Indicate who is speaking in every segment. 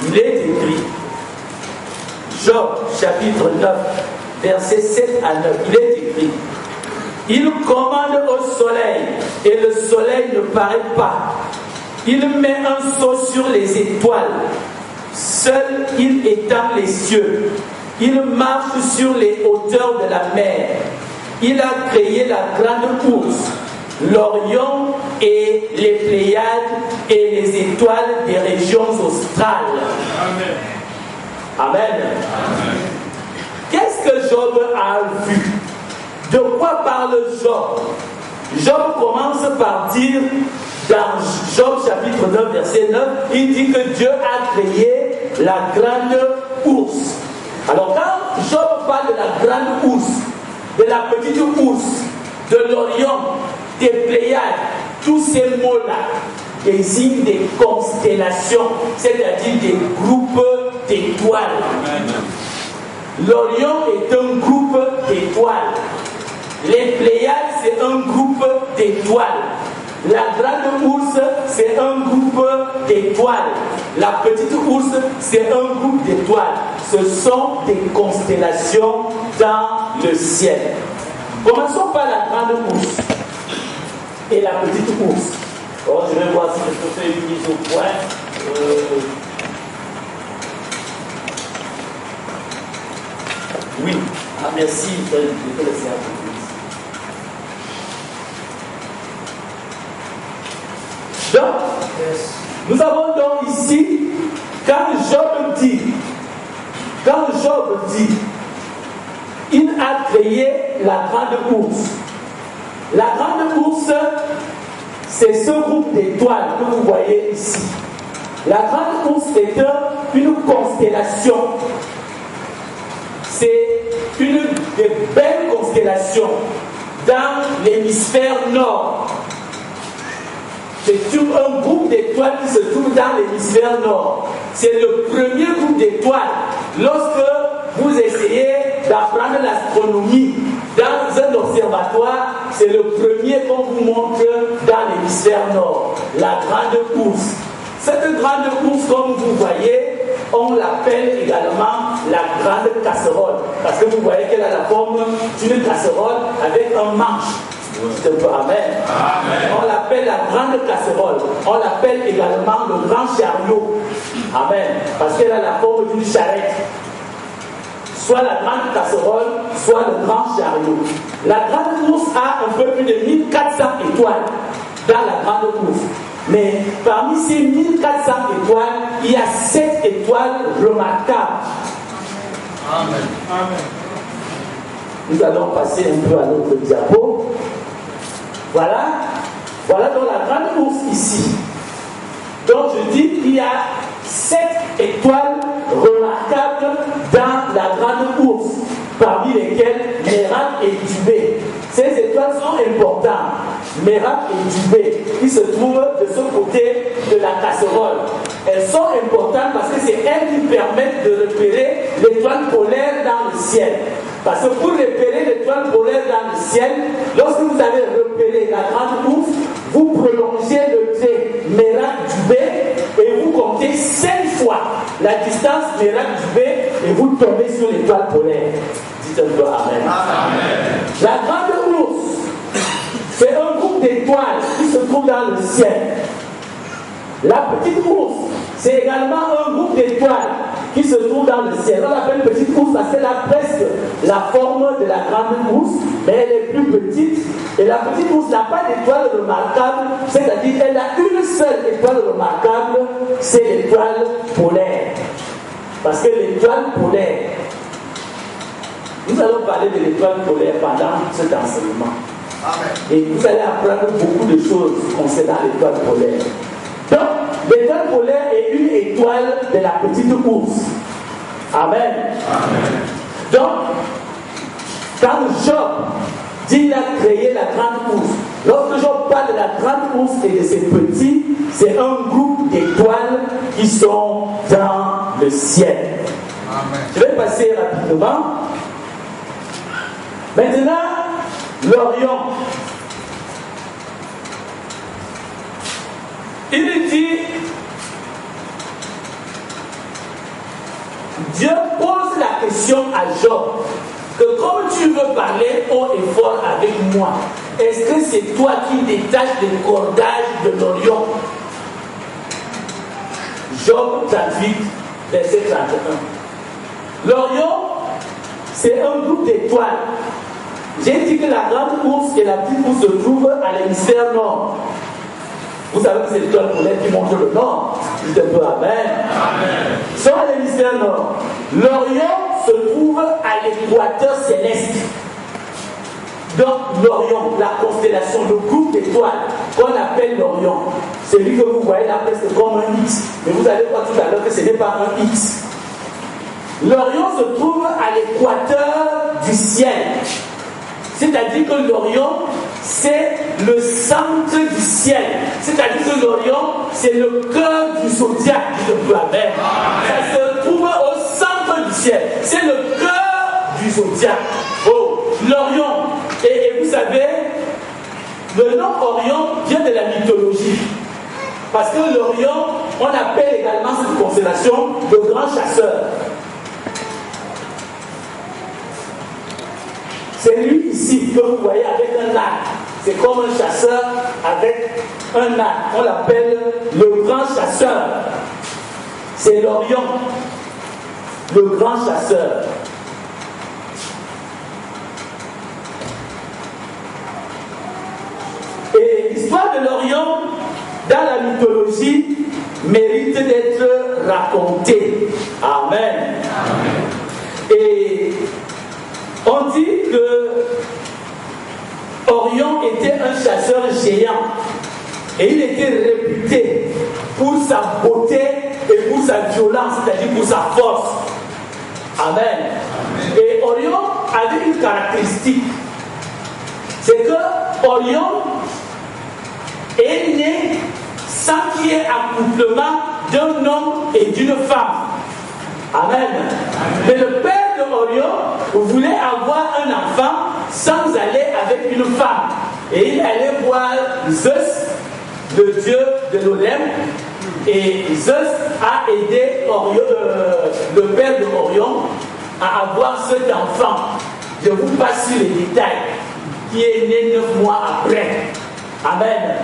Speaker 1: il est écrit, Job chapitre 9, versets 7 à 9, il est écrit, il commande au soleil et le soleil ne paraît pas. Il met un sceau sur les étoiles. Seul il étend les cieux. Il marche sur les hauteurs de la mer. Il a créé la grande ours, l'Orion et les Pléiades et les étoiles des régions australes. Amen. Amen. Amen. Qu'est-ce que Job a vu? De quoi parle Job? Job commence par dire, dans Job chapitre 9, verset 9, il dit que Dieu a créé la grande ours. Alors quand Job parle de la grande ours, de la petite ours, de l'Orion, des Pléiades, tous ces mots-là désignent des constellations, c'est-à-dire des groupes d'étoiles. L'Orion est un groupe d'étoiles. Les Pléiades, c'est un groupe d'étoiles. La grande ours, c'est un groupe d'étoiles. La petite ours, c'est un groupe d'étoiles. Ce sont des constellations dans le ciel. Commençons par la grande ours et la petite ours. Alors, je vais voir si je peux faire une mise au point. Oui. Ah, merci. Je vais laisser un peu. Donc, nous avons donc ici, quand Job dit, il a créé la grande ours. La grande ours, c'est ce groupe d'étoiles que vous voyez ici. La grande ours est une constellation. C'est une des belles constellations dans l'hémisphère nord. C'est un groupe d'étoiles qui se trouve dans l'hémisphère nord. C'est le premier groupe d'étoiles. Lorsque vous essayez d'apprendre l'astronomie dans un observatoire, c'est le premier qu'on vous montre dans l'hémisphère nord, la grande ours. Cette grande ours, comme vous voyez, on l'appelle également la grande casserole. Parce que vous voyez qu'elle a la forme d'une casserole avec un manche. Amen. Amen. On l'appelle la grande casserole. On l'appelle également le grand chariot. Amen. Parce qu'elle a la forme d'une charrette. Soit la grande casserole, soit le grand chariot. La grande ours a un peu plus de 1400 étoiles dans la grande ours. Mais parmi ces 1400 étoiles, il y a 7 étoiles remarquables. Amen. Amen. Nous allons passer un peu à notre diapo. Voilà donc la grande ours ici. Donc je dis qu'il y a 7 étoiles remarquables dans la grande ours, parmi lesquelles Mérak et Dubé. Ces étoiles sont importantes. Mérak et Dubé, qui se trouvent de ce côté de la casserole. Elles sont importantes parce que c'est elles qui permettent de repérer l'étoile polaire dans le ciel. Parce que pour repérer l'étoile polaire dans le ciel, lorsque vous avez repéré la grande ours, vous prolongez le trait Mérak-Dubé et vous comptez 5 fois la distance Mérak-Dubé et vous tombez sur l'étoile polaire. Dites un peu Amen. Amen. La grande ours, c'est un groupe d'étoiles qui se trouve dans le ciel. La petite ours, c'est également un groupe d'étoiles qui se trouve dans le ciel. On l'appelle petite ours parce qu'elle a presque la forme de la grande ours, mais elle est plus petite. Et la petite ours n'a pas d'étoile remarquable, c'est-à-dire elle a une seule étoile remarquable, c'est l'étoile polaire. Parce que l'étoile polaire, nous allons parler de l'étoile polaire pendant cet enseignement. Amen. Et vous allez apprendre beaucoup de choses concernant l'étoile polaire. Donc, l'étoile polaire est une étoile de la petite ours. Amen. Amen. Donc, quand Job dit qu'il a créé la grande ours, lorsque Job parle de la grande ours et de ses petits, c'est un groupe d'étoiles qui sont dans le ciel. Amen. Je vais passer rapidement. Maintenant, l'Orion. Il dit Dieu pose la question à Job que comme tu veux parler haut et fort avec moi, est-ce que c'est toi qui détaches les cordages de l'Orient? Job 38, verset 31. L'Orient, c'est un groupe d'étoiles. J'ai dit que la grande ours et la petite ours se trouvent à l'hémisphère nord. Vous savez que c'est l'étoile polaire qui montre le nord. Dites un peu Amen. Amen. Ils sont à l'hémisphère nord. L'Orient se trouve à l'équateur céleste. Donc l'Orient, la constellation, le groupe d'étoiles qu'on appelle l'Orient, celui que vous voyez là presque comme un X. Mais vous allez voir tout à l'heure que ce n'est pas un X. L'Orient se trouve à l'équateur du ciel. C'est-à-dire que l'Orient, c'est le centre du ciel. C'est-à-dire que l'Orient, c'est le cœur du zodiaque. Amen. Ça se trouve au centre du ciel. C'est le cœur du zodiaque. Oh, l'Orient. Et vous savez, le nom Orient vient de la mythologie. Parce que l'Orient, on appelle également cette constellation le grand chasseur. C'est lui ici que vous voyez avec un âne. C'est comme un chasseur avec un âne. On l'appelle le grand chasseur. C'est l'Orient, le grand chasseur. Et l'histoire de l'Orient, dans la mythologie, mérite d'être racontée. Amen. Amen. Et on dit que Orion était un chasseur géant et il était réputé pour sa beauté et pour sa violence, c'est-à-dire pour sa force. Amen. Amen. Et Orion avait une caractéristique, c'est que Orion est né sans qu'il y ait accouplement d'un homme et d'une femme. Amen. Amen. Mais le père de Orion voulait avoir un enfant sans aller avec une femme. Et il allait voir Zeus, le dieu de l'Olympe. Et Zeus a aidé le père de Orion à avoir cet enfant. Je vous passe sur les détails. Qui est né 9 mois après. Amen.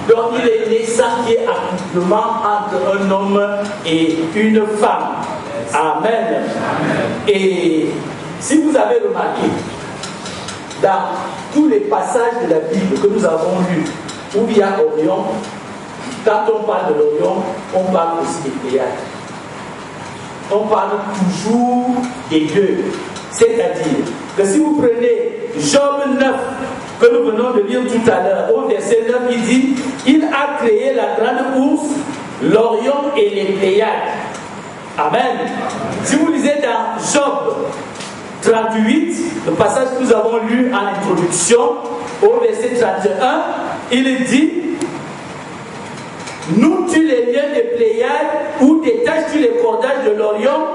Speaker 1: Donc il est né sans qu'il y ait accouplement entre un homme et une femme. Amen. Amen. Et si vous avez remarqué, dans tous les passages de la Bible que nous avons lus, où il y a Orion, quand on parle de l'Orion, on parle aussi des Pléiades. On parle toujours des deux. C'est-à-dire que si vous prenez Job 9, que nous venons de lire tout à l'heure, au verset 9, il dit « Il a créé la grande ours, l'Orion et les Pléiades. » Amen. Si vous lisez dans Job 38, le passage que nous avons lu en introduction, au verset 31, il dit « Nous tu les liens des Pléiades ou détaches-tu les cordages de l'Orion. »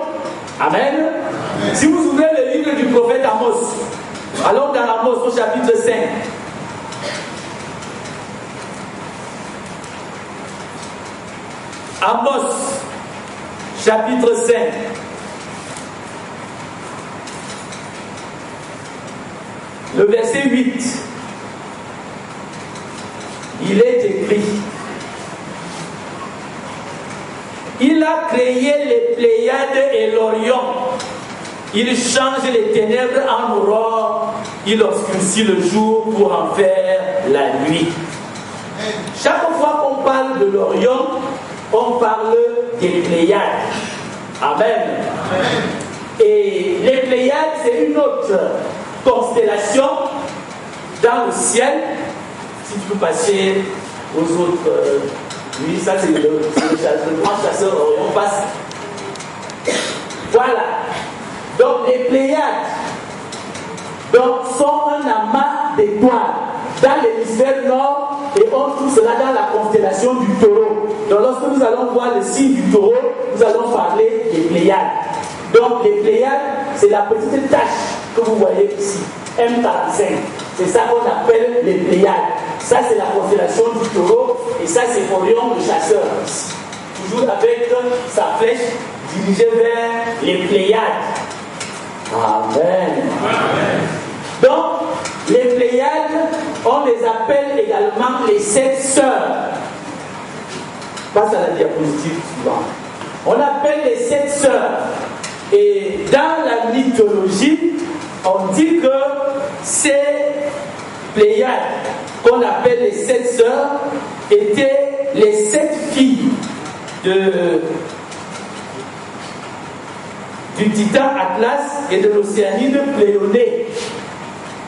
Speaker 1: Amen. Amen. Si vous ouvrez le livre du prophète Amos, allons dans Amos au chapitre 5. Amos, chapitre 5. Le verset 8. Il est écrit: Il a créé les Pléiades et l'Orion. Il change les ténèbres en aurore. Il obscurcit le jour pour en faire la nuit. Chaque fois qu'on parle de l'Orion, on parle des Pléiades. Amen. Amen. Et les Pléiades, c'est une autre constellation dans le ciel. Si tu peux passer aux autres. Oui, ça c'est le grand chasseur Orion. Passe. Voilà. Donc les Pléiades sont un amas d'étoiles dans l'hémisphère nord et on trouve cela dans la constellation du Taureau. Donc lorsque nous allons voir le signe du Taureau, nous allons parler des Pléiades. Donc les Pléiades, c'est la petite tache que vous voyez ici, M45. C'est ça qu'on appelle les Pléiades. Ça c'est la constellation du Taureau et ça c'est Orion le chasseur. Toujours avec sa flèche dirigé vers les Pléiades. Amen. Amen. Donc, les Pléiades, on les appelle également les 7 sœurs. Passe à la diapositive suivante. On appelle les 7 sœurs. Et dans la mythologie, on dit que ces Pléiades, qu'on appelle les 7 sœurs, étaient les 7 filles du titan Atlas et de l'océanide Pléionée.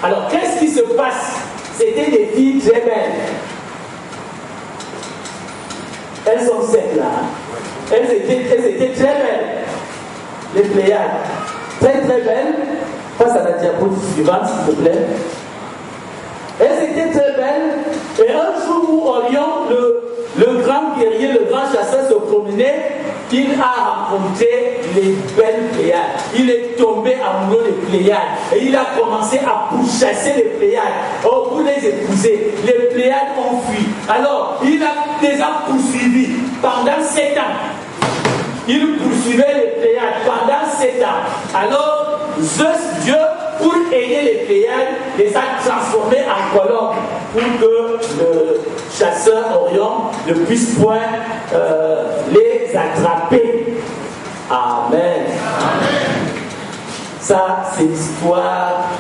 Speaker 1: Alors, qu'est-ce qui se passe? C'était des filles très belles. Elles sont 7 là. Elles étaient très belles. Les Pléiades. Très très belles. Passe à la diapositive suivante, s'il te plaît. Elles étaient très belles. Et un jour où Orion, le grand guerrier, le grand chasseur, se promenait, il a rencontré les belles Pléiades. Il est tombé amoureux des Pléiades. Et il a commencé à pourchasser les Pléiades. Oh, pour les épouser. Les Pléiades ont fui. Alors, il a déjà poursuivi pendant 7 ans. Il poursuivait les Pléiades pendant 7 ans. Alors, Zeus, Dieu, pour aider les Pléiades, les a transformés en colombes pour que le chasseur Orion ne puisse point les attraper. Amen. Amen. Ça, c'est l'histoire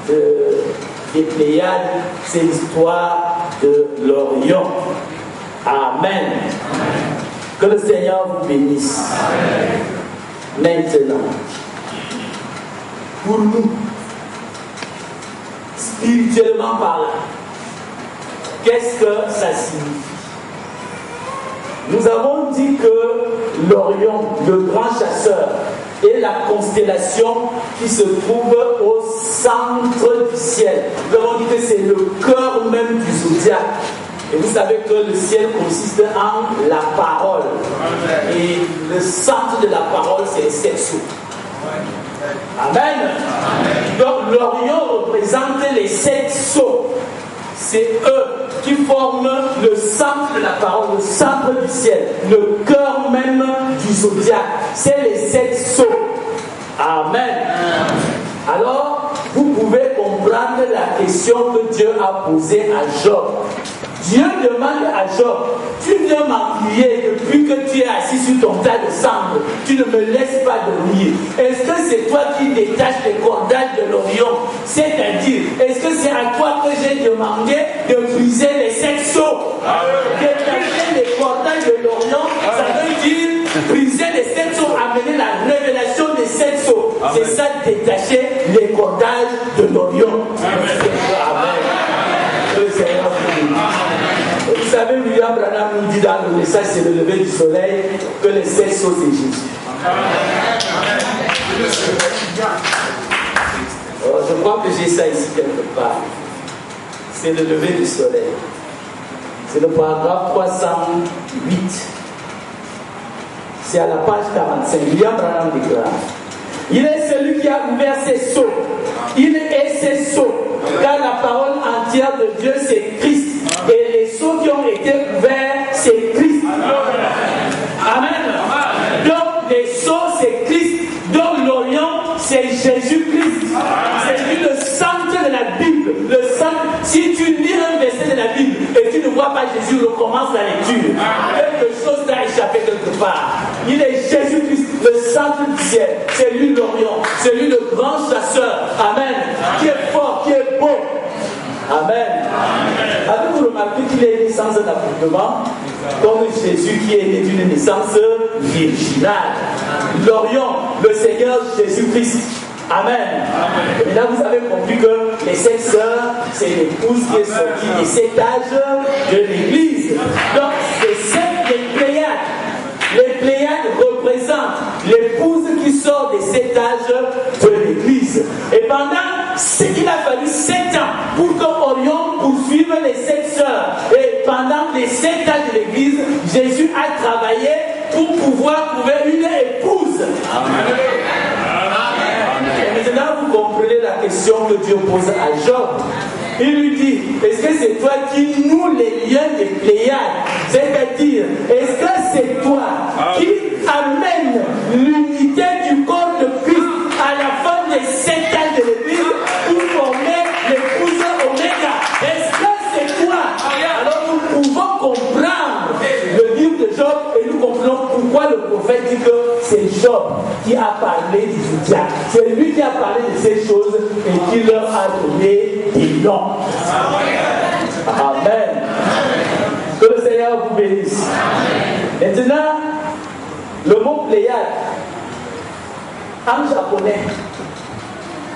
Speaker 1: des Pléiades, c'est l'histoire de l'Orion. Amen. Amen. Que le Seigneur vous bénisse. Amen. Maintenant, pour nous, spirituellement parlant, qu'est-ce que ça signifie? Nous avons dit que l'Orion, le grand chasseur, est la constellation qui se trouve au centre du ciel. Nous avons dit que c'est le cœur même du zodiaque. Et vous savez que le ciel consiste en la parole. Et le centre de la parole, c'est les 7 sceaux. Amen. Donc l'Orion représente les 7 sceaux. C'est eux qui forment le centre de la parole, le centre du ciel, le cœur même du zodiaque. C'est les 7 sceaux. Amen. Alors, vous pouvez comprendre la question que Dieu a posée à Job. Dieu demande à Job, tu viens m'appuyer depuis que tu es assis sur ton tas de cendres, tu ne me laisses pas dormir. Est-ce que c'est toi qui détaches les cordages de l'Orion? C'est-à-dire, est-ce que c'est à toi que j'ai demandé de briser les 7 sceaux? Détacher les cordages de l'Orion, ça veut dire briser les 7 sceaux, amener la révélation des 7 sceaux. C'est ça, détacher les cordages de l'Orion. Amen. Le Seigneur vous bénisse. Vous savez, William Branham nous dit dans le message, c'est le lever du soleil, que les 7 sceaux, c'est Jésus. Alors, je crois que j'ai ça ici quelque part. C'est le lever du soleil. C'est le paragraphe 308. C'est à la page 45. William Branham déclare: il est celui qui a ouvert ses sceaux. Il est ses sceaux. Car la parole entière de Dieu, c'est Christ. Et les sceaux qui ont été ouverts, c'est Christ. Amen. Donc les sceaux, c'est Christ. Donc l'Orion, c'est Jésus-Christ. C'est lui le centre de la Bible. Le centre. Si tu lis un verset de la Bible et tu ne vois pas Jésus, recommence la lecture. Quelque chose t'a échappé quelque part. Il est Jésus-Christ, le centre du ciel. C'est lui l'Orion. C'est lui le grand chasseur. Amen. Qui est fort, qui est beau. Amen. Avez-vous remarqué qu'il est né sans un accoutrement, comme Jésus qui est né d'une naissance virginale? L'Orion, le Seigneur Jésus-Christ. Amen. Et là, vous avez compris que les 7 sœurs, c'est l'épouse qui est sortie des 7 âges de l'Église. Donc, c'est les Pléiades. Les Pléiades représentent l'épouse qui sort des 7 âges de l'Église. Et pendant il a fallu 7 ans pour que Orion poursuive les 7 sœurs. Et pendant les 7 âges de l'Église, Jésus a travaillé pour pouvoir trouver une épouse. Amen. Et maintenant, vous comprenez la question que Dieu pose à Job. Il lui dit, est-ce que c'est toi qui noue les liens des Pléiades? C'est-à-dire, est-ce que c'est toi qui amène le prophète dit que c'est Job qui a parlé du zodiaque. C'est lui qui a parlé de ces choses et qui leur a donné des noms. Amen. Que le Seigneur vous bénisse. Maintenant, le mot Pléiade, en japonais,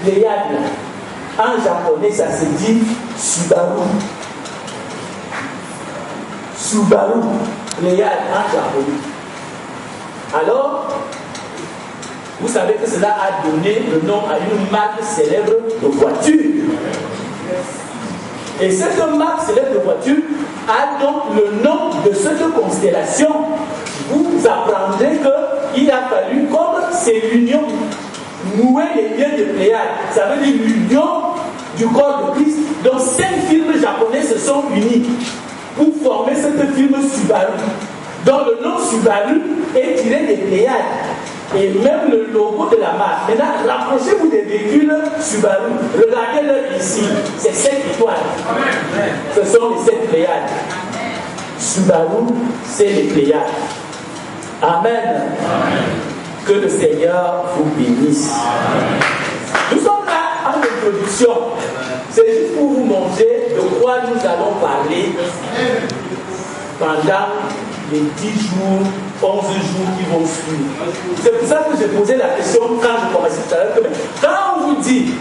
Speaker 1: Pléiade, en japonais, ça se dit Subaru. Subaru, Pléiade en japonais. Alors, vous savez que cela a donné le nom à une marque célèbre de voiture. Et cette marque célèbre de voiture a donc le nom de cette constellation. Vous apprendrez qu'il a fallu, comme c'est l'union, nouer les liens de Pléiade. Ça veut dire l'union du corps de Christ. Donc 5 films japonais se sont unis pour former cette firme Subaru. Donc le nom Subaru est tiré des Pléiades. Et même le logo de la marque. Maintenant, rapprochez-vous des véhicules Subaru. Regardez-le ici. C'est 7 étoiles. Ce sont les 7 Pléiades. Subaru, c'est les Pléiades. Amen. Que le Seigneur vous bénisse. Nous sommes là en introduction. C'est juste pour vous montrer de quoi nous allons parler pendant les 10 jours, 11 jours qui vont suivre. C'est pour ça que j'ai posé la question quand je commençais tout à l'heure. Quand on vous dit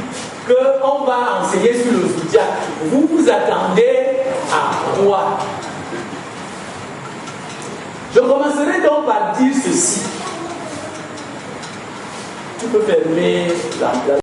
Speaker 1: qu'on va enseigner sur le zodiaque, vous vous attendez à quoi? Je commencerai donc par dire ceci. Tu peux fermer la